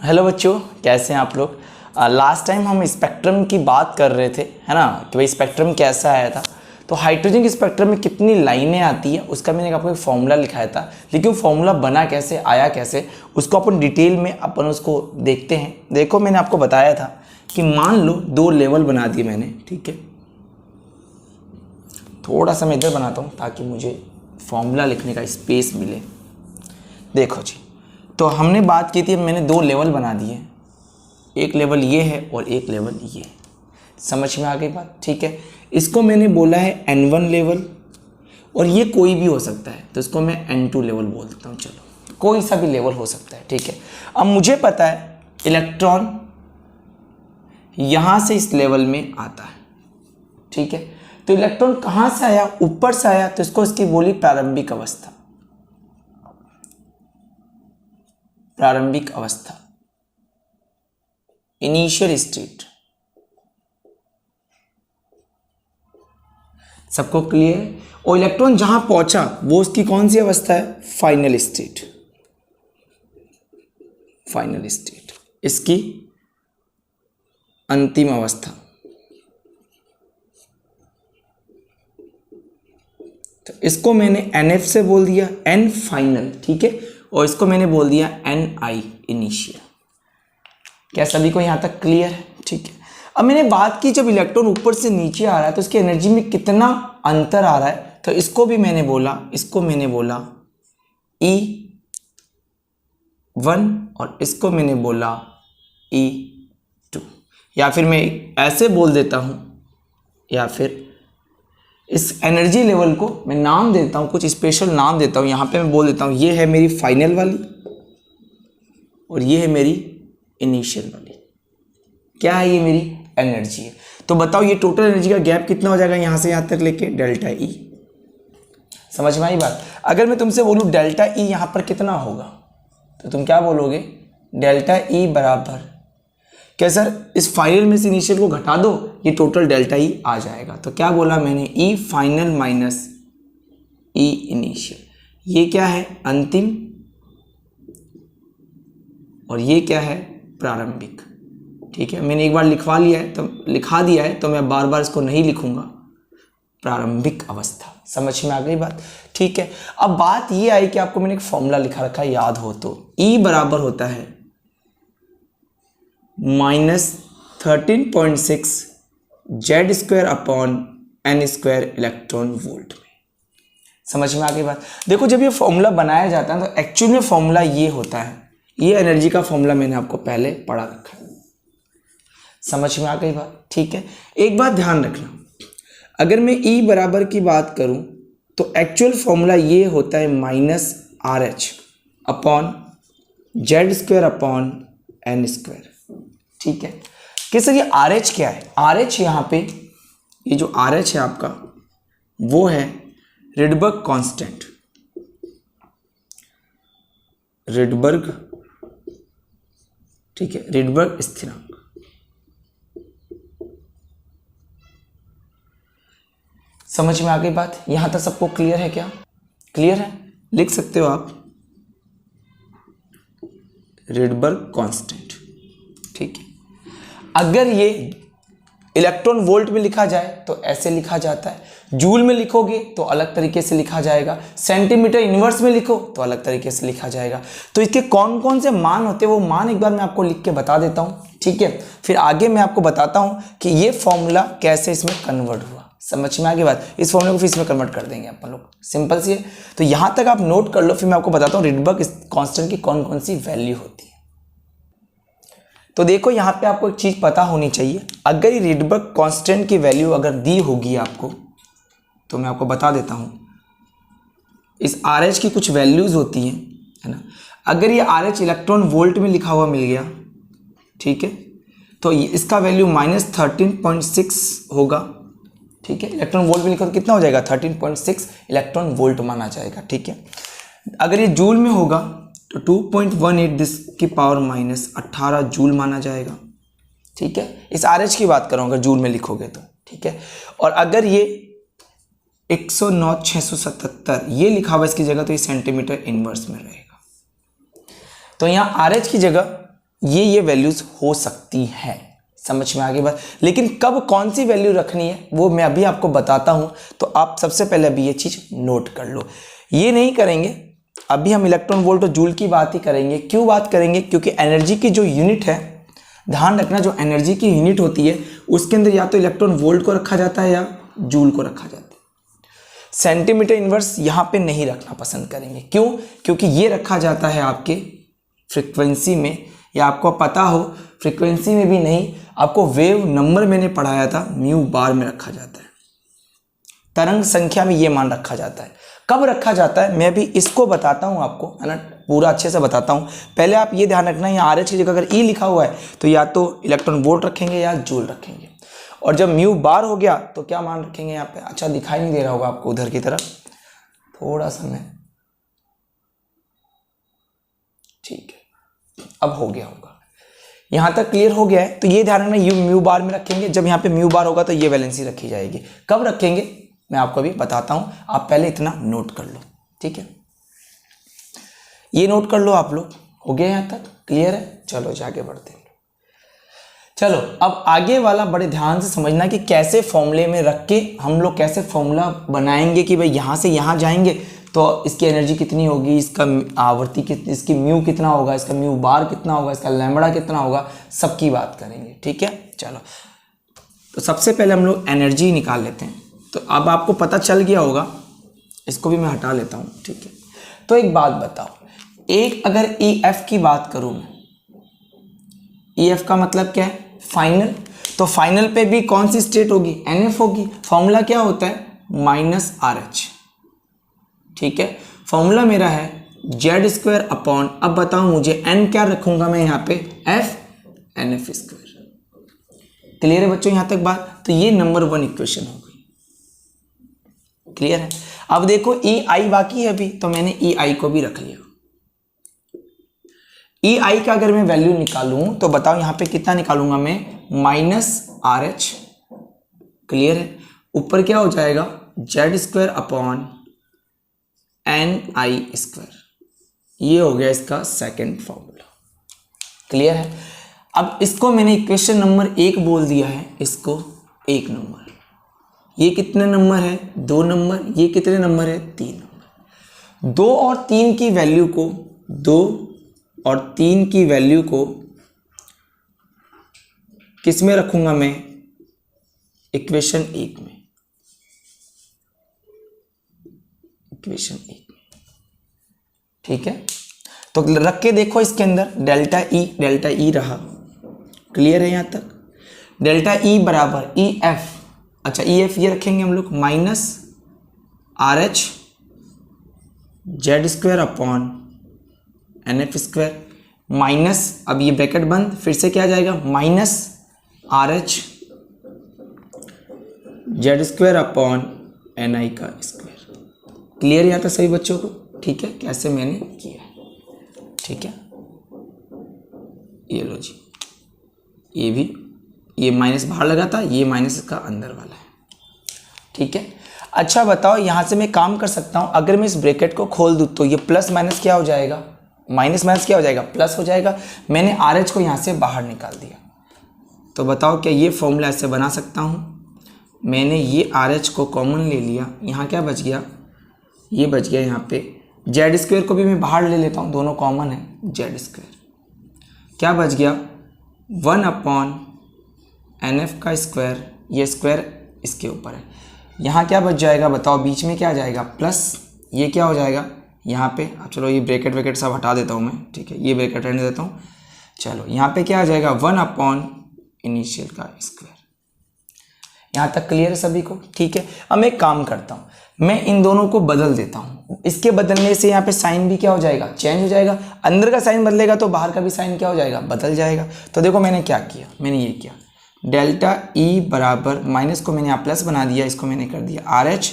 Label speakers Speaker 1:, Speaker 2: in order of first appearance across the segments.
Speaker 1: Hello बच्चों, कैसे हैं आप लोग। लास्ट टाइम हम स्पेक्ट्रम की बात कर रहे थे, है ना, कि भाई स्पेक्ट्रम कैसा आया था। तो हाइड्रोजन के स्पेक्ट्रम में कितनी लाइनें आती हैं उसका मैंने आपको एक फॉर्मूला लिखाया था, लेकिन फॉर्मूला बना कैसे, आया कैसे, उसको अपन डिटेल में अपन उसको देखते हैं। देखो, मैंने आपको बताया था कि मान लो दो लेवल बना दिए मैंने, ठीक है। थोड़ा सा मैं इधर बनाता हूँ ताकि मुझे फॉर्मूला लिखने का स्पेस मिले। देखो जी, तो हमने बात की थी, मैंने दो लेवल बना दिए, एक लेवल ये है और एक लेवल ये। समझ में आ गई बात, ठीक है। इसको मैंने बोला है N1 लेवल, और ये कोई भी हो सकता है, तो इसको मैं N2 लेवल बोल देता हूँ। चलो, कोई सा भी लेवल हो सकता है, ठीक है। अब मुझे पता है इलेक्ट्रॉन यहाँ से इस लेवल में आता है, ठीक है। तो इलेक्ट्रॉन कहाँ से आया, ऊपर से आया, तो इसको इसकी बोली प्रारंभिक अवस्था। प्रारंभिक अवस्था, इनिशियल स्टेट। सबको क्लियर है। और इलेक्ट्रॉन जहां पहुंचा वो उसकी कौन सी अवस्था है, फाइनल स्टेट। फाइनल स्टेट, इसकी अंतिम अवस्था। तो इसको मैंने NF से बोल दिया N फाइनल, ठीक है, और इसको मैंने बोल दिया NI इनिशियल। क्या सभी को यहां तक क्लियर है, ठीक है। अब मैंने बात की, जब इलेक्ट्रॉन ऊपर से नीचे आ रहा है तो उसकी एनर्जी में कितना अंतर आ रहा है, तो इसको भी मैंने बोला, इसको मैंने बोला E1 और इसको मैंने बोला E2। या फिर मैं ऐसे बोल देता हूं, या फिर इस एनर्जी लेवल को मैं नाम देता हूं, कुछ स्पेशल नाम देता हूं। यहां पे मैं बोल देता हूं ये है मेरी फाइनल वाली और ये है मेरी इनिशियल वाली। क्या है, ये मेरी एनर्जी है। तो बताओ ये टोटल एनर्जी का गैप कितना हो जाएगा यहां से यहां तक लेके, डेल्टा E। समझ में आई बात। अगर मैं तुमसे बोलूं डेल्टा E यहां पर कितना होगा, तो तुम क्या बोलोगे, डेल्टा E बराबर, क्या सर इस फाइनल में से इनिशियल को घटा दो, ये टोटल डेल्टा E आ जाएगा। तो क्या बोला मैंने, E final minus E initial. ये क्या है, अंतिम, और ये क्या है, प्रारंभिक। ठीक है, मैंने एक बार लिखवा लिया है, तो लिखा दिया है, तो मैं बार बार इसको नहीं लिखूंगा। प्रारंभिक अवस्था। समझ में आ गई बात, ठीक है। अब बात ये आई कि आपको मैंने एक फॉर्मूला लिखा रखा है, याद हो तो, E बराबर होता है -13.6 Z² upon N² electron volt में। समझ में आ गई बात। देखो, जब ये फॉर्मूला बनाया जाता है तो एक्चुअल में फॉर्मूला ये होता है, ये एनर्जी का फॉर्मूला मैंने आपको पहले पढ़ा रखा है। समझ में आ गई बात, ठीक है। एक बात ध्यान रखना, अगर मैं E बराबर की बात करूं तो एक्चुअल फॉर्मूला ये होता है -RH upon Z² upon N², ठीक है। कि सर ये RH क्या है, RH यहाँ पे, ये जो RH है आपका, वो है रिडबर्ग कांस्टेंट। रिडबर्ग, ठीक है, रिडबर्ग स्थिरांक। समझ में आ गई बात, यहां तक सबको क्लियर है क्या, क्लियर है, लिख सकते हो आप, रिडबर्ग कांस्टेंट, ठीक है। अगर ये इलेक्ट्रॉन वोल्ट में लिखा जाए तो ऐसे लिखा जाता है, जूल में लिखोगे तो अलग तरीके से लिखा जाएगा, सेंटीमीटर इनवर्स में लिखो तो अलग तरीके से लिखा जाएगा। तो इसके कौन कौन से मान होते हैं वो मान एक बार मैं आपको लिख के बता देता हूं, ठीक है। फिर आगे मैं आपको बताता हूं कि ये फॉर्मूला कैसे इसमें कन्वर्ट हुआ। समझ में आ गई बात। इस फॉर्मूले को फिर इसमें कन्वर्ट कर देंगे अपन लोग, सिंपल सी है। तो यहां तक आप नोट कर लो, फिर मैं आपको बताता हूं रिडबर्ग कांस्टेंट की कौन कौन सी वैल्यू होती है। तो देखो, यहां पे आपको एक चीज पता होनी चाहिए, अगर ये रिडबर्ग कांस्टेंट की वैल्यू अगर दी होगी आपको, तो मैं आपको बता देता हूं, इस RH की कुछ वैल्यूज होती हैं, है ना। अगर ये RH इलेक्ट्रॉन वोल्ट में लिखा हुआ मिल गया, ठीक है, तो इसका वैल्यू -13.6 होगा, ठीक है। इलेक्ट्रॉन वोल्ट में लिखा तो कितना हो जाएगा, 13.6 इलेक्ट्रॉन वोल्ट माना जाएगा, ठीक है। अगर ये जूल में होगा तो 2.18 10 की पावर -18 जूल माना जाएगा, ठीक है। इस RH की बात करूं, अगर जूल में लिखोगे तो, ठीक है। और अगर ये 109,677 ये लिखा हुआ इसकी जगह, तो ये सेंटीमीटर इनवर्स में रहेगा। तो यहाँ RH की जगह ये वैल्यूज हो सकती हैं। समझ में आगे बात, लेकिन कब कौन सी वैल्यू रखनी है वो मैं अभी आपको बताता हूं। तो आप सबसे पहले अभी ये चीज नोट कर लो। ये नहीं करेंगे, अभी हम इलेक्ट्रॉन वोल्ट और जूल की बात ही करेंगे। क्यों बात करेंगे? क्योंकि एनर्जी की जो यूनिट है, ध्यान रखना, जो एनर्जी की यूनिट होती है उसके अंदर या तो इलेक्ट्रॉन वोल्ट को रखा जाता है या जूल को रखा जाता है। सेंटीमीटर इनवर्स यहाँ पे नहीं रखना पसंद करेंगे। क्यों? क्योंकि ये रखा जाता है आपके फ्रीक्वेंसी में, या आपको पता हो फ्रीक्वेंसी में भी नहीं, आपको वेव नंबर मैंने पढ़ाया था, म्यू बार में रखा जाता है। तरंग संख्या में ये मान रखा जाता है। कब रखा जाता है मैं अभी इसको बताता हूँ आपको, है ना, पूरा अच्छे से बताता हूँ। पहले आप ये ध्यान रखना, यहाँ RH की जगह अगर E लिखा हुआ है तो या तो इलेक्ट्रॉन वोल्ट रखेंगे या जूल रखेंगे। और जब म्यू बार हो गया तो क्या मान रखेंगे यहाँ पे? अच्छा दिखाई नहीं दे रहा होगा आपको उधर की तरफ, थोड़ा सा मैं, ठीक है अब हो गया होगा, यहाँ तक क्लियर हो गया है। तो ये ध्यान रखना, यू म्यू बार में रखेंगे। जब यहाँ पे म्यू बार होगा तो ये वैलेंसी रखी जाएगी। कब रखेंगे मैं आपको अभी बताता हूँ, आप पहले इतना नोट कर लो, ठीक है? ये नोट कर लो आप लोग। हो गया यहाँ तक क्लियर है? चलो आगे बढ़ते हैं। चलो अब आगे वाला बड़े ध्यान से समझना कि कैसे फॉर्मूले में रख के हम लोग कैसे फॉर्मूला बनाएंगे कि भाई यहाँ से यहाँ जाएंगे तो इसकी एनर्जी कितनी होगी, इसका आवर्ती कितनी, इसकी म्यू कितना होगा, इसका म्यू बार कितना होगा, इसका लैम्बडा कितना होगा, सबकी बात करेंगे, ठीक है? चलो तो सबसे पहले हम लोग एनर्जी निकाल लेते हैं। तो अब आपको पता चल गया होगा, इसको भी मैं हटा लेता हूँ, ठीक है? तो एक बात बताओ, एक अगर EF की बात करूँ मैं, EF का मतलब क्या है? फाइनल। तो फाइनल पे भी कौन सी स्टेट होगी? NF होगी। फॉर्मूला क्या होता है? -RH, ठीक है? फॉर्मूला मेरा है Z² अपॉन, अब बताओ मुझे n क्या रखूंगा मैं यहाँ पे? F NF²। क्लियर है बच्चों यहाँ तक बात? तो ये नंबर 1 इक्वेशन हो गई। क्लियर है? अब देखो EI बाकी है अभी, तो मैंने EI को भी रख लिया। EI का अगर मैं वैल्यू निकालूं तो बताओ यहाँ पे कितना निकालूंगा मैं? -RH। क्लियर है? ऊपर क्या हो जाएगा? Z² upon NI²। ये हो गया इसका सेकंड फॉर्मूला। क्लियर है? अब इसको मैंने इक्वेशन नंबर 1 बोल दिया है, इसको 1 नंबर। ये कितने नंबर है? 2 नंबर। ये कितने नंबर है? 3 नंबर। 2 और 3 की वैल्यू को, 2 और 3 की वैल्यू को किस में रखूंगा मैं? इक्वेशन 1 में। इक्वेशन 1 में, ठीक है? तो रख के देखो इसके अंदर डेल्टा ई रहा। क्लियर है यहाँ तक? डेल्टा ई बराबर EF, अच्छा EF ये रखेंगे हम लोग -RH Z² upon NF² minus, अब ये ब्रैकेट बंद, फिर से क्या आ जाएगा? -RH Z² upon NI²। Clear यहाँ तक सभी बच्चों को? ठीक है, कैसे मैंने किया है, ठीक है? ये लो जी, ये भी, ये माइनस बाहर लगा था, ये माइनस इसका अंदर वाला है, ठीक है? अच्छा बताओ, यहाँ से मैं काम कर सकता हूँ, अगर मैं इस ब्रैकेट को खोल दूँ तो ये प्लस माइनस क्या हो जाएगा? माइनस माइनस क्या हो जाएगा? प्लस हो जाएगा। मैंने RH को यहाँ से बाहर निकाल दिया, तो बताओ क्या ये फॉर्मूला ऐसे बना सकता हूँ? मैंने ये RH को कॉमन ले लिया, यहाँ क्या बच गया? ये बच गया यहाँ पे। Z² को भी मैं बाहर ले लेता हूँ, दोनों कॉमन है, Z²। क्या बच गया? 1 अपॉन NF², ये स्क्वायर इसके ऊपर है। यहाँ क्या बच जाएगा बताओ? बीच में क्या आ जाएगा? प्लस, ये क्या हो जाएगा यहाँ पे? अब चलो ये ब्रैकेट वैकेट सब हटा देता हूँ मैं, ठीक है? ये ब्रैकेट रहने देता हूँ। चलो यहाँ पे क्या आ जाएगा? 1 अपॉन इनिशियल का स्क्वायर। यहाँ तक क्लियर है सभी को? ठीक है। अब मैं एक काम करता हूँ, मैं इन दोनों को बदल देता हूँ। इसके बदलने से यहाँ पे साइन भी क्या हो जाएगा? चेंज हो जाएगा। अंदर का साइन बदलेगा तो बाहर का भी साइन क्या हो जाएगा? बदल जाएगा। तो देखो मैंने क्या किया, मैंने ये किया, डेल्टा ई बराबर, माइनस को मैंने यहाँ प्लस बना दिया, इसको मैंने कर दिया RH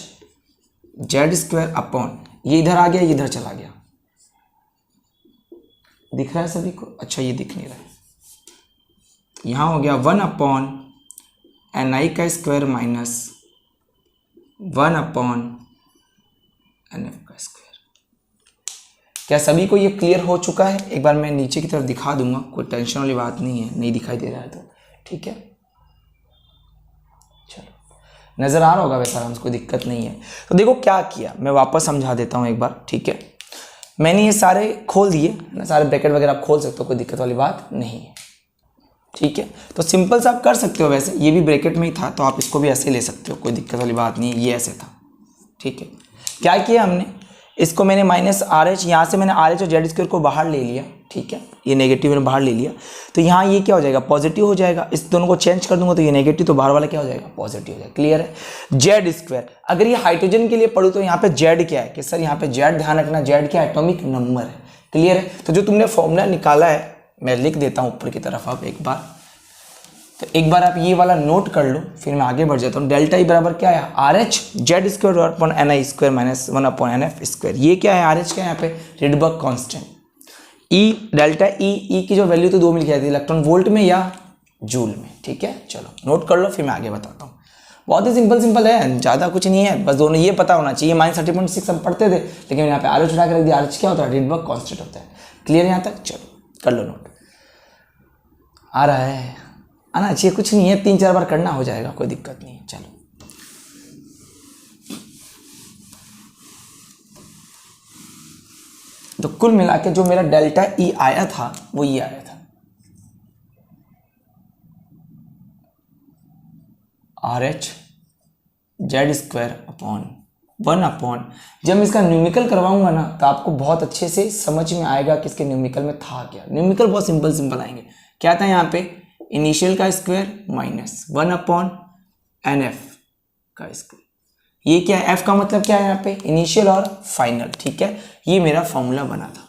Speaker 1: Z² अपॉन, ये इधर आ गया, ये इधर चला गया। दिख रहा है सभी को? अच्छा ये दिख नहीं रहा है। यहाँ हो गया 1 upon NI² minus 1 upon NF²। क्या सभी को ये क्लियर हो चुका है? एक बार मैं नीचे की तरफ दिखा दूंगा, कोई टेंशन वाली बात नहीं है, नहीं दिखाई दे रहा है तो ठीक है। चलो नज़र आ रहा होगा वैसा, हमको कोई दिक्कत नहीं है। तो देखो क्या किया, मैं वापस समझा देता हूँ एक बार, ठीक है। मैंने ये सारे खोल दिए ना, सारे ब्रैकेट वगैरह आप खोल सकते हो, कोई दिक्कत वाली बात नहीं है, ठीक है। तो सिंपल सा आप कर सकते हो, वैसे ये भी ब्रैकेट में ही था तो आप इसको भी ऐसे ले सकते हो, कोई दिक्कत वाली बात नहीं है, ये ऐसे था, ठीक है। क्या किया हमने, इसको मैंने माइनस आर एच, यहाँ से मैंने आर एच और जेड स्क्वायर को बाहर ले लिया, ठीक है। ये नेगेटिव मैंने बाहर ले लिया, तो यहाँ ये क्या हो जाएगा, पॉजिटिव हो जाएगा। इस दोनों को चेंज कर दूंगा तो ये नेगेटिव, तो बाहर वाला क्या हो जाएगा, पॉजिटिव हो जाएगा। क्लियर है। जेड स्क्वायर, अगर ये हाइड्रोजन के लिए पढ़ूँ तो यहाँ पे जेड क्या है कि सर यहाँ पे जेड, ध्यान रखना जेड क्या है, एटॉमिक नंबर है। क्लियर है। तो जो तुमने फॉर्मूला निकाला है मैं लिख देता हूँ ऊपर की तरफ, आप एक बार, तो एक बार आप ये वाला नोट कर लो, फिर मैं आगे बढ़ जाता हूँ। डेल्टा ई बराबर क्या है, R H Z square upon N I square minus 1 upon N F square. ये क्या है, आर एच क्या है यहाँ पे, Rydberg constant. E delta E की जो वैल्यू तो 2 मिल गई थी, इलेक्ट्रॉन वोल्ट में या जूल में, ठीक है। चलो नोट कर लो, फिर मैं आगे बताता हूँ। बहुत ही सिंपल है, ज़्यादा कुछ नहीं है, बस दोनों ये पता होना चाहिए। -30.6 हम पढ़ते थे, लेकिन यहाँ पे आर एच उठा के रख दिया। आर एच क्या होता है, रिडबर्ग कांस्टेंट होता है। क्लियर है यहाँ तक? चलो कर लो नोट, आ रहा है, आना चाहिए, कुछ नहीं है, 3-4 बार करना हो जाएगा, कोई दिक्कत नहीं है। चलो तो कुल मिला के जो मेरा डेल्टा ई आया था वो ये आया था, are H Z square upon 1 upon, जब मैं इसका न्यूमेरिकल करवाऊंगा ना तो आपको बहुत अच्छे से समझ में आएगा कि इसके न्यूमेरिकल में था क्या। न्यूमेरिकल बहुत सिंपल आएंगे। क्या था यहाँ पे, इनिशियल का square minus 1 upon N f का स्क्वायर। ये क्या है, एफ का मतलब क्या है यहाँ पे, इनिशियल और फाइनल, ठीक है। ये मेरा फॉर्मूला बना था।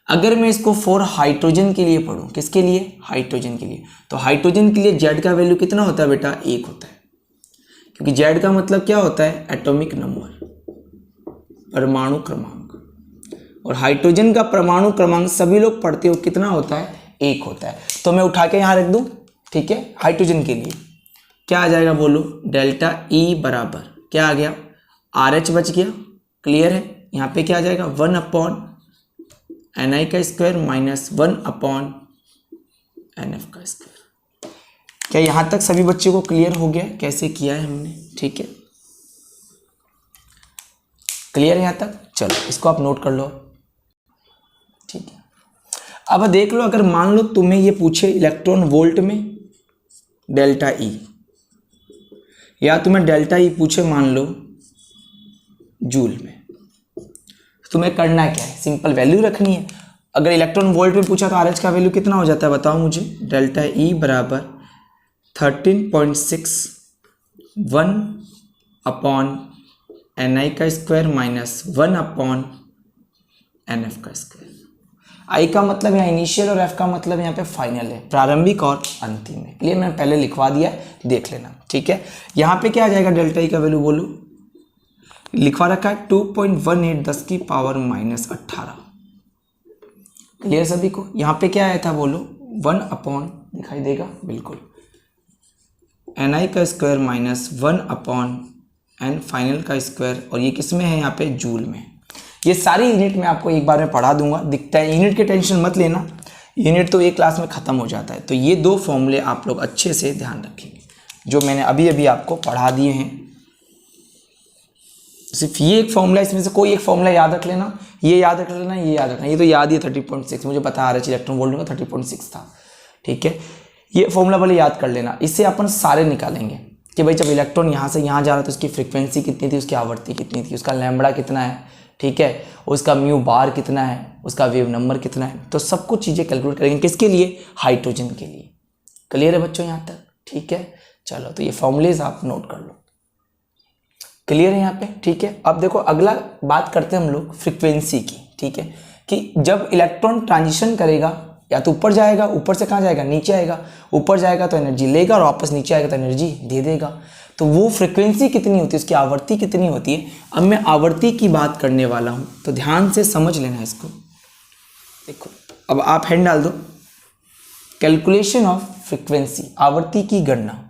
Speaker 1: अगर मैं इसको फॉर हाइड्रोजन के लिए पढ़ूं, किसके लिए, हाइड्रोजन के लिए, तो हाइड्रोजन के लिए जेड का वैल्यू कितना होता है बेटा, 1 होता है, क्योंकि जेड का मतलब क्या होता है, एटॉमिक नंबर, परमाणु क्रमांक। और हाइड्रोजन का परमाणु क्रमांक सभी लोग पढ़ते हो कितना होता है, 1 होता है। तो मैं उठा के यहाँ रख दूं, ठीक है। हाइड्रोजन के लिए क्या आ जाएगा बोलो, डेल्टा ई बराबर क्या आ गया, आर एच बच गया। क्लियर है। यहाँ पे क्या आ जाएगा, 1 अपॉन एन आई का square minus 1 upon N f का स्क्वायर। क्या यहाँ तक सभी बच्चों को क्लियर हो गया कैसे किया है हमने, ठीक है। क्लियर है यहाँ तक? चलो इसको आप नोट कर लो, ठीक है। अब देख लो, अगर मान लो तुम्हें ये पूछे इलेक्ट्रॉन वोल्ट में डेल्टा ई, या तुम्हें डेल्टा ई पूछे मान लो जूल में, तुम्हें करना क्या है, सिंपल वैल्यू रखनी है। अगर इलेक्ट्रॉन वोल्ट में पूछा तो आर एच का वैल्यू कितना हो जाता है बताओ मुझे, डेल्टा ई बराबर 13.61 अपॉन एन आई का square minus 1 upon N f का स्क्वायर। आई का मतलब यहाँ इनिशियल और एफ का मतलब यहाँ पे फाइनल है, प्रारंभिक और अंतिम है। क्लियर, मैंने पहले लिखवा दिया, देख लेना, ठीक है। यहाँ पे क्या आ जाएगा, डेल्टा ई का वैल्यू बोलो, लिखवा रखा है 2.18 10 की पावर माइनस 18। क्लियर सभी को? यहाँ पे क्या आया था बोलो, 1 अपॉन, दिखाई देगा बिल्कुल, एन आई का square minus 1 upon n final का स्क्वायर। और ये किस में है, यहाँ पे जूल में। ये सारी यूनिट मैं आपको एक बार में पढ़ा दूंगा, दिखता है। यूनिट की टेंशन मत लेना, यूनिट तो एक क्लास में ख़त्म हो जाता है। तो ये 2 फॉर्मूले आप लोग अच्छे से ध्यान रखेंगे जो मैंने अभी अभी आपको पढ़ा दिए हैं। सिर्फ ये एक फॉर्मूला, इसमें से कोई एक फॉर्मूला याद रख लेना, ये याद रख लेना, ये याद रखना। ये तो याद ही है 30.6, मुझे पता आ रहा है इलेक्ट्रॉन वोल्ट का 30.6 था, ठीक है। ये फॉर्मूला भले याद कर लेना, इससे अपन सारे निकालेंगे कि भाई जब इलेक्ट्रॉन यहाँ से यहाँ जा रहा है तो उसकी फ्रीक्वेंसी कितनी थी, उसकी आवृत्ति कितनी थी, उसका लैम्बडा कितना है, ठीक है, उसका म्यू बार कितना है, उसका वेव नंबर कितना है। तो सब कुछ चीज़ें कैलकुलेट करेंगे, किसके लिए, हाइड्रोजन के लिए। क्लियर है बच्चों यहाँ तक? ठीक है, चलो तो ये फॉर्मूलेज आप नोट कर लो। क्लियर है यहाँ पे? ठीक है। अब देखो अगला बात करते हैं हम लोग फ्रीक्वेंसी की, ठीक है, कि जब इलेक्ट्रॉन ट्रांजिशन करेगा या तो ऊपर जाएगा, ऊपर से कहाँ जाएगा, नीचे आएगा, ऊपर जाएगा तो एनर्जी लेगा और वापस नीचे आएगा तो एनर्जी दे देगा। तो वो फ्रीक्वेंसी कितनी होती है, उसकी आवृत्ति कितनी होती है। अब मैं आवृत्ति की बात करने वाला हूँ, तो ध्यान से समझ लेना इसको। देखो अब आप हैंड डाल दो, कैलकुलेशन ऑफ फ्रीक्वेंसी, आवृत्ति की गणना।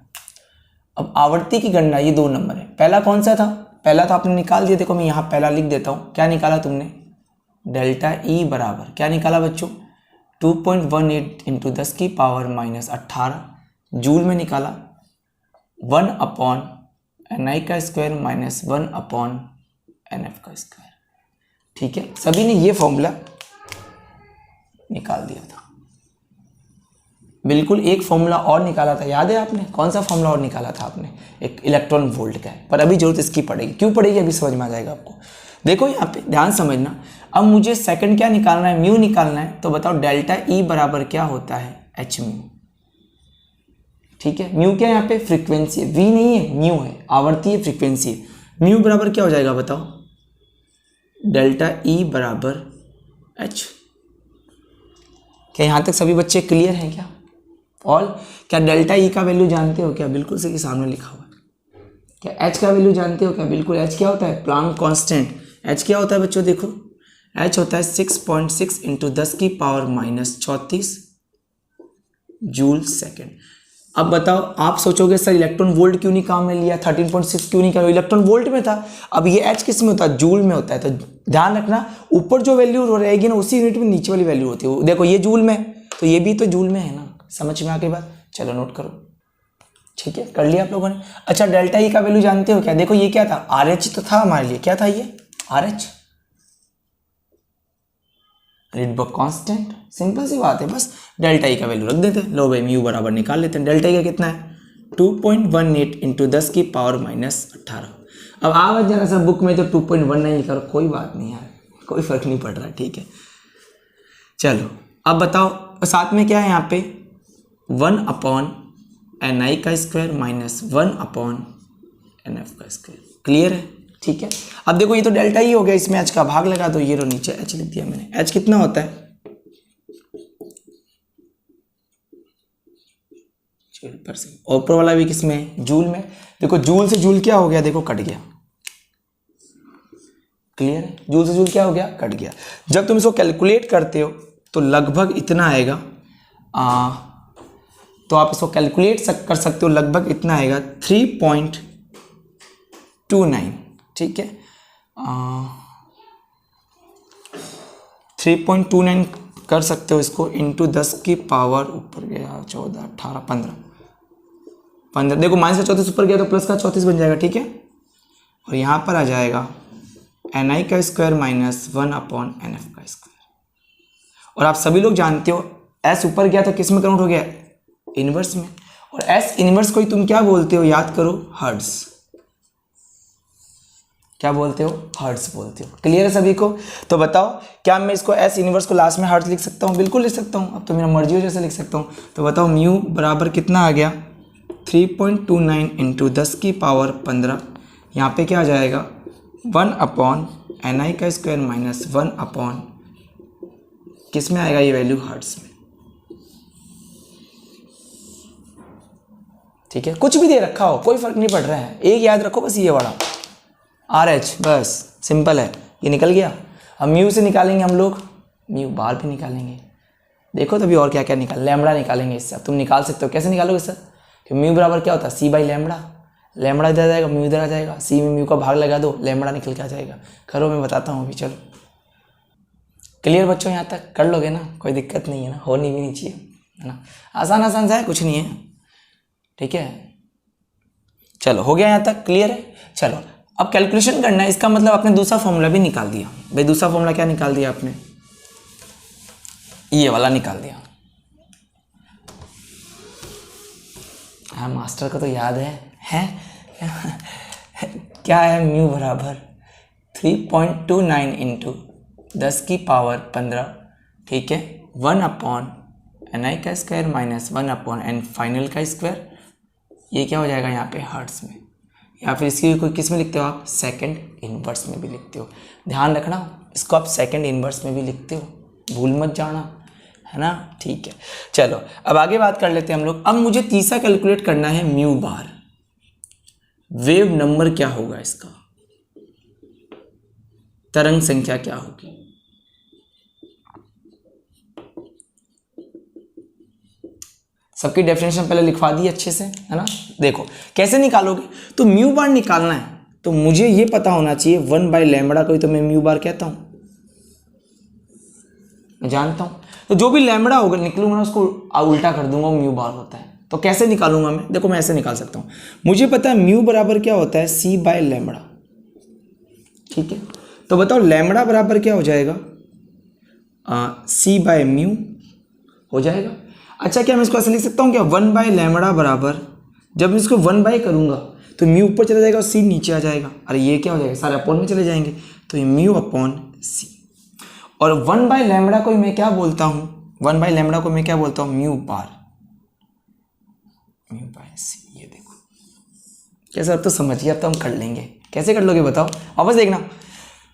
Speaker 1: अब आवृत्ति की गणना, ये 2 नंबर है। पहला कौन सा था, पहला तो आपने निकाल दिया, देखो मैं यहाँ पहला लिख देता हूँ। क्या निकाला तुमने, डेल्टा ई बराबर क्या निकाला बच्चों, 2.18 इंटू 10 की पावर माइनस 18 जूल में निकाला, 1/ni का स्क्वायर माइनस 1/nf का स्क्वायर। ठीक है, सभी ने ये फॉर्मूला निकाल दिया था। बिल्कुल एक फॉर्मूला और निकाला था, याद है आपने? कौन सा फॉर्मूला और निकाला था आपने? एक इलेक्ट्रॉन वोल्ट का है, पर अभी जरूरत इसकी पड़ेगी। क्यों पड़ेगी अभी समझ में आ जाएगा आपको। देखो यहाँ पे ध्यान समझना, अब मुझे सेकंड क्या निकालना है, म्यू निकालना है। तो बताओ डेल्टा ई बराबर क्या होता है, एच म्यू। ठीक है, म्यू क्या है यहाँ पे, फ्रीक्वेंसी है, वी नहीं है, म्यू है, आवर्ती है, फ्रीक्वेंसी है। म्यू बराबर क्या हो जाएगा बताओ, डेल्टा ई बराबर एच। क्या यहाँ तक सभी बच्चे क्लियर हैं क्या? और क्या डेल्टा ई का वैल्यू जानते हो क्या? बिल्कुल से सामने लिखा हुआ है। क्या एच का वैल्यू जानते हो क्या? बिल्कुल, एच क्या होता है, प्लांक कांस्टेंट। एच क्या होता है बच्चों, देखो एच होता है 6.6 इंटू 10 की पावर माइनस 34 जूल सेकेंड। अब बताओ, आप सोचोगे सर इलेक्ट्रॉन वोल्ट क्यों नहीं काम में लिया, 13.6 क्यों नहीं किया? इलेक्ट्रॉन वोल्ट में था। अब ये एच किस में होता है, जूल में होता है। तो ध्यान रखना, ऊपर जो वैल्यू रहेगी ना उसी यूनिट में नीचे वाली वैल्यू होती है। देखो ये जूल में, तो ये भी तो जूल में है ना। समझ में आ गई बात? चलो नोट करो। ठीक है, कर लिया आप लोगों ने। अच्छा, डेल्टा ई का वैल्यू जानते हो क्या? देखो ये क्या था, आर एच तो था हमारे लिए। क्या था ये, R H, Rydberg constant. Simple सी बात है, बस डेल्टा ई का वैल्यू रख देते हैं। लो भाई, म्यू बराबर निकाल लेते हैं। डेल्टा ई का कितना है, 2.18 इंटू 10 की पावर माइनस 18। अब आवाज जरा सा बुक में तो 2.19 लिखा, कोई बात नहीं यार, कोई फर्क नहीं पड़ रहा। ठीक है, चलो अब बताओ साथ में क्या है यहाँ पे, 1/ni का स्क्वायर माइनस 1/nf का स्क्वायर। क्लियर है? ठीक है, अब देखो ये तो डेल्टा ही हो गया, इसमें एच का भाग लगा दो। ये रो नीचे एच लिख दिया मैंने। एच कितना होता है, 12%। ऊपर वाला भी किसमें, जूल में। देखो जूल से जूल क्या हो गया, देखो कट गया। क्लियर है? जूल से जूल क्या हो गया, कट गया। जब तुम इसको कैलकुलेट करते हो तो लगभग इतना आएगा, तो आप इसको कैलकुलेट कर सकते हो, लगभग इतना आएगा 3.29। ठीक है, 3.29 कर सकते हो इसको, इंटू 10 की पावर ऊपर गया 14, 18, 15। देखो माइनस का 34 ऊपर गया तो प्लस का 34 बन जाएगा। ठीक है, और यहाँ पर आ जाएगा ni का स्क्वायर माइनस 1/nf का स्क्वायर। और आप सभी लोग जानते हो s ऊपर गया तो किस में कन्वर्ट हो गया, इनवर्स में। और s इनवर्स को ही तुम क्या बोलते हो, याद करो, हर्ट्ज। क्या बोलते हो, हर्ट्ज बोलते हो। क्लियर है सभी को? तो बताओ, क्या मैं इसको s इनवर्स को लास्ट में हर्ट्ज लिख सकता हूँ? बिल्कुल लिख सकता हूँ, अब तो मेरा मर्जी हो जैसे लिख सकता हूँ। तो बताओ म्यू बराबर कितना आ गया, 3.29 इंटू 10 की पावर 15। यहाँ पे क्या आ जाएगा, 1/ni का स्क्वायर माइनस 1/, किस में आएगा ये वैल्यू, हर्ट्ज में। ठीक है, कुछ भी दे रखा हो कोई फर्क नहीं पड़ रहा है, एक याद रखो बस, ये वाला आर एच, बस सिंपल है। ये निकल गया। अब म्यू से निकालेंगे हम लोग, म्यू बार भी निकालेंगे। देखो तभी और क्या क्या निकाल, लैम्बडा निकालेंगे इससे। अब तुम निकाल सकते हो, कैसे निकालोगे सर, कि म्यू बराबर क्या होता है, सी बाई लैम्बडा। लैम्बडा इधर आ जाएगा, म्यू इधर आ जाएगा, सी में म्यू का भाग लगा दो, लैम्बडा निकल के आ जाएगा। करो, मैं बताता हूँ अभी। चलो क्लियर बच्चों, यहाँ तक कर लोगे ना, कोई दिक्कत नहीं है ना, होनी भी नहीं चाहिए, है ना। आसान आसान सा है, कुछ नहीं है। ठीक है, चलो हो गया यहाँ तक, क्लियर है। चलो अब कैलकुलेशन करना है, इसका मतलब आपने दूसरा फॉर्मूला भी निकाल दिया। भाई दूसरा फॉर्मूला क्या निकाल दिया आपने, ये वाला निकाल दिया। हाँ, मास्टर को तो याद है? क्या है, म्यू बराबर 3.29 इंटू 10 की पावर 15। ठीक है, 1/ni का स्क्वायर माइनस 1/n फाइनल का स्क्वायर। ये क्या हो जाएगा यहाँ पे, हर्ट्ज में। या फिर इसकी कोई किस में लिखते हो आप, सेकंड इनवर्स में भी लिखते हो। ध्यान रखना, इसको आप सेकंड इनवर्स में भी लिखते हो, भूल मत जाना, है ना। ठीक है, चलो अब आगे बात कर लेते हैं हम लोग। अब मुझे तीसरा कैलकुलेट करना है, म्यू बार, वेव नंबर क्या होगा इसका, तरंग संख्या क्या होगी। सबकी डेफिनेशन पहले लिखवा दी अच्छे से, है ना। देखो कैसे निकालोगे, तो म्यू बार निकालना है तो मुझे ये पता होना चाहिए 1/λ को ही तो मैं म्यू बार कहता हूं। मैं जानता हूँ। तो जो भी लैम्बडा होगा निकलूंगा ना उसको उल्टा कर दूंगा, म्यू बार होता है। तो कैसे निकालूंगा मैं, देखो मैं ऐसे निकाल सकता हूँ। मुझे पता है म्यू बराबर क्या होता है, सी बाय लैम्बडा, ठीक है। तो बताओ लैम्बडा बराबर क्या हो जाएगा, सी बाय म्यू हो जाएगा। अच्छा क्या मैं इसको ऐसे लिख सकता हूँ क्या, 1 बाय लैम्बडा बराबर, जब मैं इसको 1 बाय करूँगा तो म्यू ऊपर चला जाएगा और सी नीचे आ जाएगा। अरे ये क्या हो जाएगा, सारे अपॉन में चले जाएंगे, तो ये म्यू अपॉन सी। और 1 बाय लैम्बडा को मैं क्या बोलता हूँ, 1 बाय लैम्बडा को मैं क्या बोलता हूँ, म्यू बार, म्यू बाय सी। ये देखो कैसे, अब तो समझिए, अब तो हम कर लेंगे। कैसे कर लोगे बताओ, वापस देखना।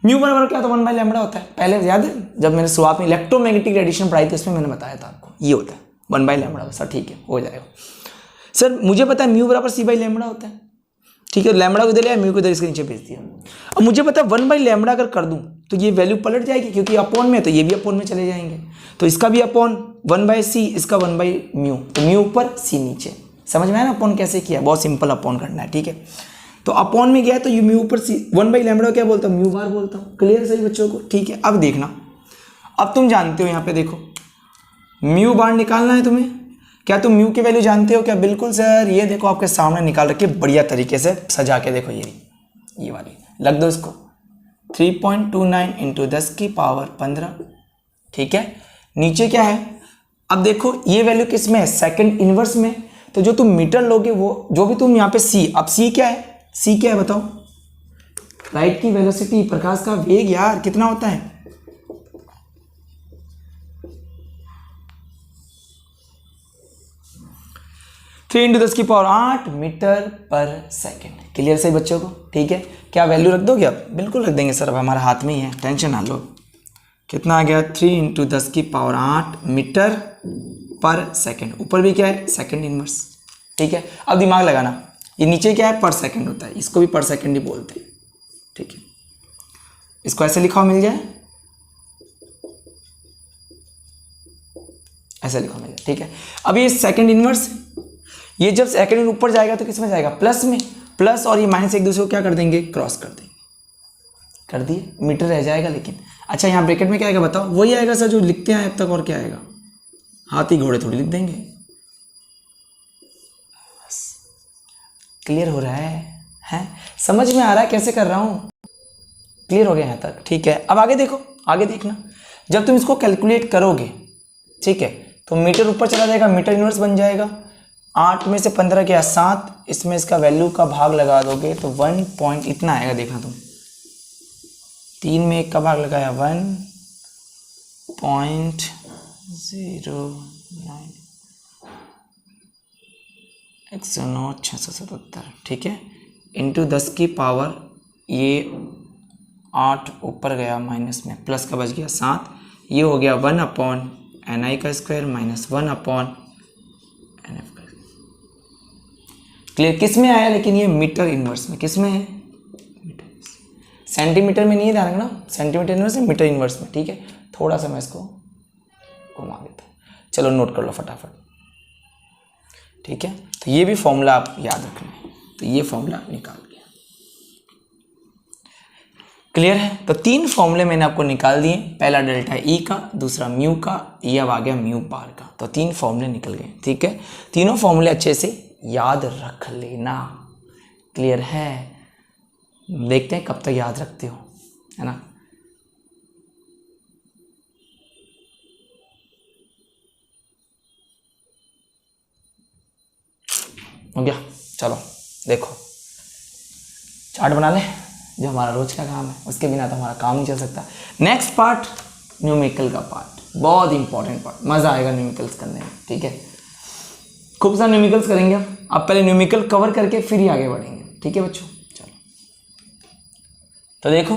Speaker 1: म्यू बराबर क्या होता है, 1 बाय लैम्बडा होता है। पहले याद है जब मैंने शुरुआत में इलेक्ट्रोमैग्नेटिक रेडिएशन पढ़ाई थी उसमें मैंने बताया था आपको, ये होता है 1 बाय लैम्बडा। सर ठीक है, हो जाएगा। सर मुझे पता है म्यू बराबर सी बाई लैम्बडा होता है, ठीक है। लैम्बडा को इधर लिया, म्यू को इधर इसके नीचे भेज दिया। अब मुझे पता है 1 बाई लैम्बडा अगर कर दूं तो ये वैल्यू पलट जाएगी, क्योंकि अपॉन में, तो ये भी अपॉन में चले जाएंगे। तो इसका भी अपॉन 1 बाई सी, इसका 1 बाई म्यू, तो म्यू ऊपर सी नीचे। समझ में आया ना अपॉन कैसे किया, बहुत सिंपल अपॉन करना है, ठीक है। तो अपॉन में गया है तो ये म्यू ऊपर सी, 1 बाई लैम्बडा क्या बोलता हूँ, म्यू बार बोलता हूँ। क्लियर सही बच्चों को, ठीक है। अब देखना, अब तुम जानते हो यहाँ पे देखो म्यू बार निकालना है तुम्हें। क्या तुम म्यू की वैल्यू जानते हो क्या? बिल्कुल सर, ये देखो आपके सामने निकाल रखी है बढ़िया तरीके से सजा के, देखो ये वाली लग दो इसको, 3.29 इंटू 10 की पावर 15, ठीक है। नीचे क्या है, अब देखो ये वैल्यू किस में है, सेकंड इनवर्स में। तो जो तुम मीटर लोगे वो, जो भी तुम यहाँ पे सी, अब सी क्या है, सी क्या है बताओ, लाइट की वेलोसिटी, प्रकाश का वेग यार, कितना होता है, 3 इंटू 10 की पावर 8 मीटर पर सेकेंड। क्लियर सही बच्चों को, ठीक है। क्या वैल्यू रख दोगे अब? बिल्कुल रख देंगे सर, अब हमारे हाथ में ही है, टेंशन ना लो। कितना आ गया, 3 इंटू 10 की पावर 8 मीटर पर सेकेंड। ऊपर भी क्या है, सेकेंड इनवर्स, ठीक है। अब दिमाग लगाना, ये नीचे क्या है, पर सेकेंड होता है, इसको भी पर सेकेंड ही बोलते हैं, ठीक है। इसको ऐसे लिखा मिल जाए, ऐसे लिखा मिल जाए, ठीक है। अब ये सेकेंड इनवर्स, ये जब सेकेंड ऊपर जाएगा तो किस में जाएगा, प्लस में। प्लस और ये माइनस एक दूसरे को क्या कर देंगे, क्रॉस कर देंगे। कर दिए, मीटर रह जाएगा लेकिन। अच्छा यहाँ ब्रैकेट में क्या आएगा बताओ, वही आएगा सर जो लिखते हैं अब तक, और क्या आएगा, हाथी घोड़े थोड़ी लिख देंगे। बस क्लियर हो रहा है? समझ में आ रहा है कैसे कर रहा हूँ? क्लियर हो गया यहाँ तक, ठीक है। अब आगे देखो, आगे देखना, जब तुम इसको कैलकुलेट करोगे, ठीक है, तो मीटर ऊपर चला जाएगा, मीटर इनवर्स बन जाएगा। 8 में से 15 गया 7, इसमें इसका वैल्यू का भाग लगा दोगे तो 1 पॉइंट इतना आएगा, देखना तुम, 3 में 1 का भाग लगाया 1.09, 109 677, ठीक है, इंटू 10 की पावर, ये 8 ऊपर गया माइनस में, प्लस का बच गया 7, ये हो गया 1/ni का स्क्वायर माइनस 1/nf का। क्लियर? किस में आया लेकिन ये मीटर इनवर्स में, किस में है, मीटर, सेंटीमीटर में नहीं है, ध्यान रखना, सेंटीमीटर इनवर्स है, मीटर इनवर्स में, ठीक है। थोड़ा सा मैं इसको घुमा देता हूँ, चलो नोट कर लो फटाफट, ठीक है। तो ये भी फॉर्मूला आप याद रखना है, तो ये फॉर्मूला निकाल लिया। क्लियर है? तो 3 फॉर्मूले मैंने आपको निकाल दिए, पहला डेल्टा ई का, दूसरा म्यू का, ये अब आ गया म्यू बार का। तो 3 फॉर्मूले निकल गए, ठीक है। तीनों फॉर्मूले अच्छे से याद रख लेना। क्लियर है? देखते हैं कब तक याद रखते हो, है ना। हो गया? चलो देखो, चार्ट बना ले, जो हमारा रोज का काम है, उसके बिना तो हमारा काम नहीं चल सकता। नेक्स्ट पार्ट न्यूमेरिकल का पार्ट, बहुत इंपॉर्टेंट पार्ट, मजा आएगा न्यूमेरिकल्स करने में, ठीक है। खूब सारे न्यूमेरिकल्स करेंगे अब पहले न्यूमेरिकल कवर करके फिर ही आगे बढ़ेंगे, ठीक है बच्चों। चलो तो देखो,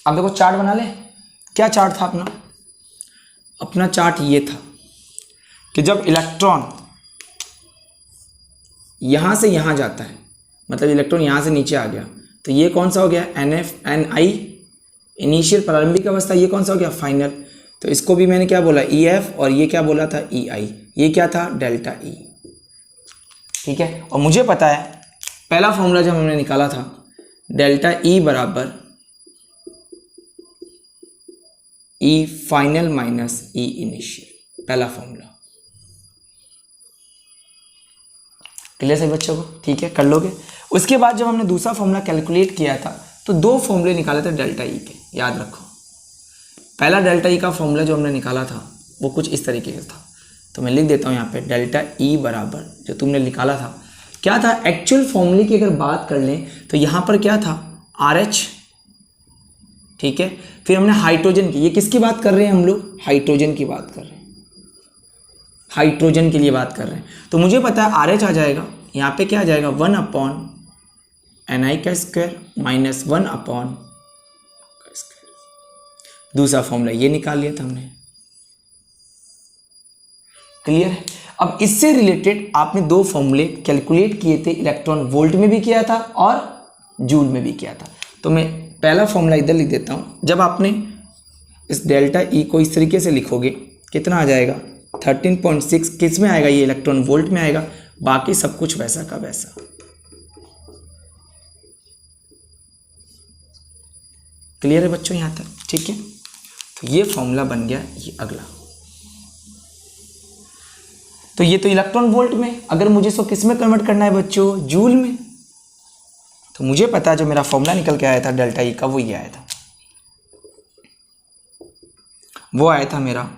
Speaker 1: अब देखो चार्ट बना ले। क्या चार्ट था अपना? अपना चार्ट ये था कि जब इलेक्ट्रॉन यहां से यहां जाता है, मतलब इलेक्ट्रॉन यहां से नीचे आ गया, तो ये कौन सा हो गया, NI इनिशियल प्रारंभिक अवस्था, ये कौन सा हो गया, फाइनल। तो इसको भी मैंने क्या बोला, EF, और ये क्या बोला था, EI, ये क्या था, डेल्टा E। ठीक है। और मुझे पता है पहला फॉर्मूला जब हमने निकाला था डेल्टा ई बराबर ई फाइनल माइनस ई इनिशियल, पहला फॉर्मूला। क्लियर सभी बच्चों को? ठीक है, कर लोगे। उसके बाद जब हमने दूसरा फॉर्मूला कैलकुलेट किया था तो दो फॉर्मूले निकाले थे डेल्टा ई के, याद रखो। पहला डेल्टा ई का फॉर्मूला जो हमने निकाला था वो कुछ इस तरीके का था, तो मैं लिख देता हूँ यहाँ पे डेल्टा ई बराबर जो तुमने निकाला था क्या था, एक्चुअल फॉर्मूले की अगर बात कर लें तो यहाँ पर क्या था RH, ठीक है। फिर हमने हाइड्रोजन की, ये किसकी बात कर रहे हैं हम लोग, हाइड्रोजन की बात कर रहे हैं, हाइड्रोजन के लिए बात कर रहे हैं। तो मुझे पता है RH आ जाएगा, यहाँ पे क्या आ जाएगा 1/Ni का स्क्वायर माइनस 1/, दूसरा फॉर्मूला ये निकाल लिया था हमने। क्लियर है? अब इससे रिलेटेड आपने दो फॉर्मूले कैलकुलेट किए थे, इलेक्ट्रॉन वोल्ट में भी किया था और जूल में भी किया था। तो मैं पहला फॉर्मूला इधर लिख देता हूँ। जब आपने इस डेल्टा ई को इस तरीके से लिखोगे कितना आ जाएगा 13.6, किस में आएगा, ये इलेक्ट्रॉन वोल्ट में आएगा, बाकी सब कुछ वैसा का वैसा। क्लियर है बच्चों यहाँ तक? ठीक है, तो ये फॉर्मूला बन गया ये अगला। तो ये तो इलेक्ट्रॉन वोल्ट में, अगर मुझे इसको किस में कन्वर्ट करना है बच्चों, जूल में, तो मुझे पता है जो मेरा फॉर्मूला निकल के आया था डेल्टा ई का वो ये आया था, वो आया था मेरा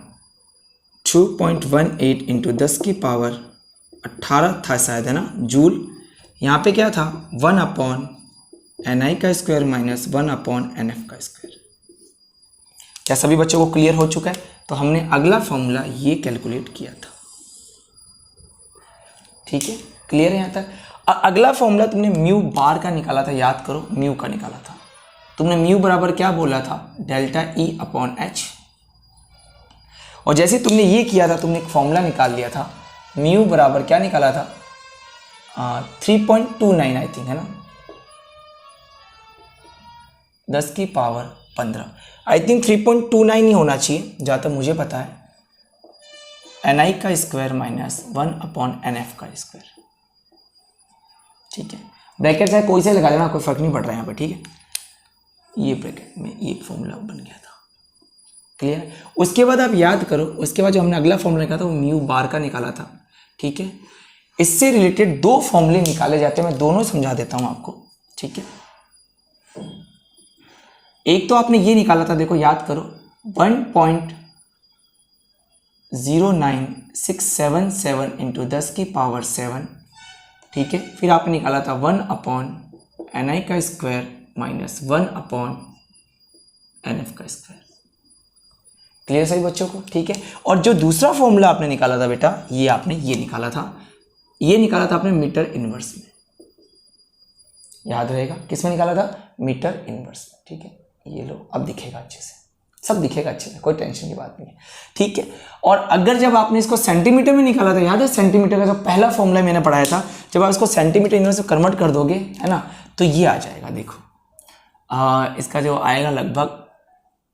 Speaker 1: 2.18 इंटू 10 की पावर 18 था शायद, है ना, जूल। यहाँ पे क्या था 1/Ni का स्क्वायर माइनस 1/Nf का स्क्वायर। क्या सभी बच्चों को क्लियर हो चुका है? तो हमने अगला फॉर्मूला ये कैलकुलेट किया था। ठीक है, क्लियर है यहाँ तक? अगला फॉर्मूला तुमने म्यू बार का निकाला था, याद करो, म्यू का निकाला था तुमने। म्यू बराबर क्या बोला था, डेल्टा E/H। और जैसे तुमने ये किया था, तुमने एक फॉर्मूला निकाल लिया था, म्यू बराबर क्या निकाला था 3.29 आई थिंक, है ना, 10 की पावर 15। आई थिंक 3.29 ही होना चाहिए जहाँ तक मुझे पता है, Ni का स्क्वायर माइनस 1/Nf का स्क्वायर। ठीक है, ब्रैकेट चाहे कोई से लगा लेना, कोई फर्क नहीं पड़ रहा है यहाँ पे। ठीक है, ये ब्रैकेट में ये फॉर्मूला बन गया था। क्लियर है? उसके बाद आप याद करो, उसके बाद जो हमने अगला फॉर्मूला निकाला था वो म्यू बार का निकाला था। ठीक है, इससे रिलेटेड दो फॉर्मूले निकाले जाते हैं, मैं दोनों समझा देता हूँ आपको। ठीक है, एक तो आपने ये निकाला था, देखो याद करो 1.09677 इंटू 10 की पावर 7। ठीक है, फिर आपने निकाला था 1/Ni का स्क्वायर माइनस 1/Nf का स्क्वायर। क्लियर सही बच्चों को? ठीक है, और जो दूसरा फॉर्मूला आपने निकाला था बेटा, ये आपने ये निकाला था, ये निकाला था आपने मीटर इनवर्स में, याद रहेगा, किस में निकाला था, मीटर इनवर्स में। ठीक है, ये लो, अब दिखेगा अच्छे से, सब दिखेगा अच्छे से, कोई टेंशन की बात नहीं है। ठीक है, और अगर जब आपने इसको सेंटीमीटर में निकाला था, याद है सेंटीमीटर का जो पहला फॉर्मूला मैंने पढ़ाया था, जब आप इसको सेंटीमीटर इनवर्स में कन्वर्ट कर दोगे, है ना, तो ये आ जाएगा। देखो इसका जो आएगा लगभग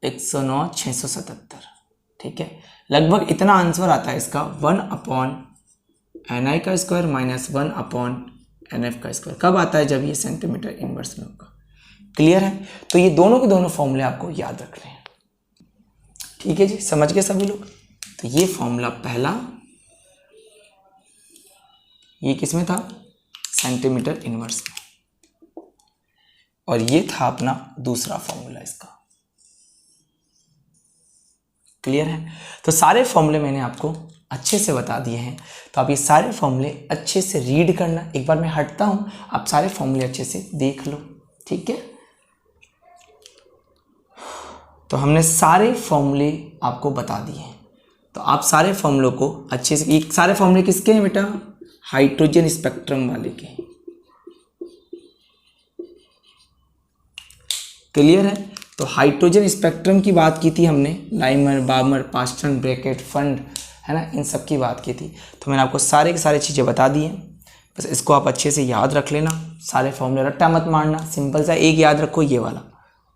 Speaker 1: 109,677। ठीक है, लगभग इतना आंसर आता है इसका, 1/Ni का स्क्वायर माइनस 1/Nf का स्क्वायर। कब आता है, जब ये सेंटीमीटर इनवर्स में होगा। क्लियर है? तो ये दोनों के दोनों फॉर्मूले आपको याद रखने हैं। ठीक है जी, समझ गए सभी लोग? तो ये फॉर्मूला पहला, ये किसमें था, सेंटीमीटर इनवर्स में, और ये था अपना दूसरा फॉर्मूला इसका। क्लियर है? तो सारे फॉर्मूले मैंने आपको अच्छे से बता दिए हैं, तो आप ये सारे फॉर्मूले अच्छे से रीड करना। एक बार मैं हटता हूं, आप सारे फॉर्मूले अच्छे से देख लो। ठीक है, तो हमने सारे फॉर्मूले आपको बता दिए हैं, तो आप सारे फॉर्मूलों को अच्छे से, ये सारे फॉर्मूले किसके हैं बेटा, हाइड्रोजन स्पेक्ट्रम वाले के। क्लियर है? तो हाइड्रोजन स्पेक्ट्रम की बात की थी हमने, लाइमर, बार्मर, पास्टन, ब्रैकेट, फंड, है ना, इन सब की बात की थी। तो मैंने आपको सारे की सारी चीज़ें बता दी हैं, बस इसको आप अच्छे से याद रख लेना। सारे फॉर्मूले रट्टा मत मारना, सिंपल सा एक याद रखो, ये वाला,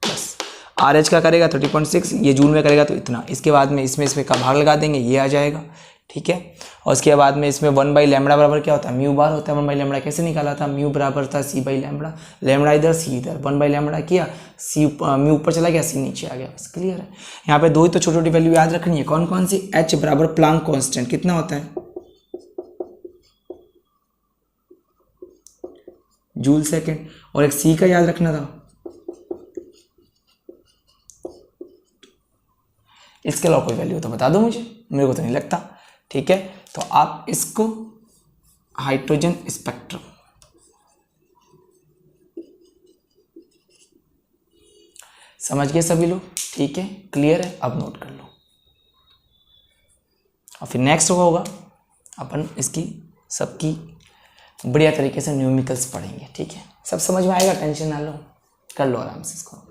Speaker 1: बस RH का करेगा 30.6, ये जूल में करेगा तो इतना, इसके बाद में इसमें का भाग लगा देंगे, ये आ जाएगा, ठीक है। और उसके बाद में इसमें 1/λ बराबर क्या होता है, म्यू बार होता है। 1/λ कैसे निकाला था, म्यू बराबर था C/λ, लैम्बडा इधर सी इधर, 1/λ किया, सी म्यू ऊपर चला गया, सी नीचे आ गया, बस क्लियर है। यहाँ पे दो ही तो छोटी छोटी वैल्यू याद रखनी है, कौन कौन सी, H बराबर प्लांक कॉन्स्टेंट कितना होता है, जूल सेकेंड, और एक C का याद रखना था, इसके अलावा कोई वैल्यू तो बता दो मुझे, मेरे को तो नहीं लगता, ठीक है। तो आप इसको हाइड्रोजन स्पेक्ट्रम, समझ गए सभी लोग, ठीक है, क्लियर है, अब नोट कर लो। और फिर नेक्स्ट होगा अपन इसकी सबकी बढ़िया तरीके से न्यूमेरिकल्स पढ़ेंगे, ठीक है। सब समझ में आएगा, टेंशन ना लो, कर लो आराम से इसको।